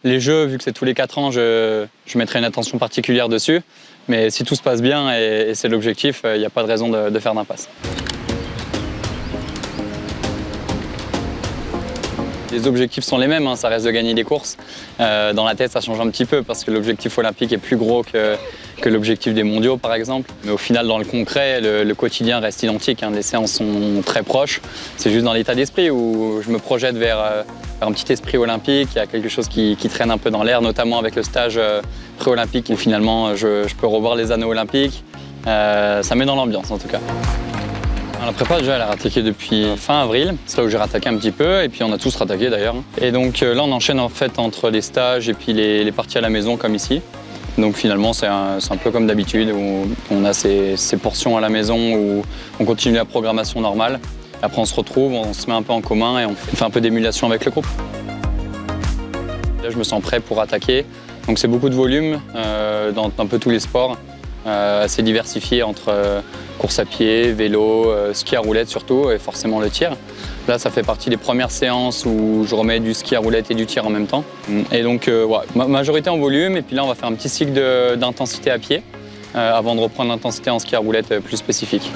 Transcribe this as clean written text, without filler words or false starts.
Les jeux, vu que c'est tous les 4 ans, je mettrai une attention particulière dessus. Mais si tout se passe bien et c'est l'objectif, il n'y a pas de raison de faire d'impasse. Les objectifs sont les mêmes, hein, ça reste de gagner des courses. Dans la tête, ça change un petit peu parce que l'objectif olympique est plus gros que l'objectif des mondiaux, par exemple. Mais au final, dans le concret, le quotidien reste identique, hein. Les séances sont très proches. C'est juste dans l'état d'esprit où je me projette vers un petit esprit olympique. Il y a quelque chose qui traîne un peu dans l'air, notamment avec le stage pré-olympique où finalement je peux revoir les anneaux olympiques. Ça met dans l'ambiance en tout cas. La prépa, déjà, elle a rattaqué depuis fin avril. C'est là où j'ai rattaqué un petit peu, et puis on a tous rattaqué d'ailleurs. Et donc là, on enchaîne en fait entre les stages et puis les parties à la maison comme ici. Donc finalement, c'est un peu comme d'habitude, où on a ces portions à la maison où on continue la programmation normale. Après, on se retrouve, on se met un peu en commun et on fait un peu d'émulation avec le groupe. Là, je me sens prêt pour attaquer. Donc c'est beaucoup de volume dans un peu tous les sports. Assez diversifié entre course à pied, vélo, ski à roulette surtout et forcément le tir. Là, ça fait partie des premières séances où je remets du ski à roulette et du tir en même temps. Et donc, ouais, majorité en volume et puis là, on va faire un petit cycle d'intensité à pied avant de reprendre l'intensité en ski à roulette plus spécifique.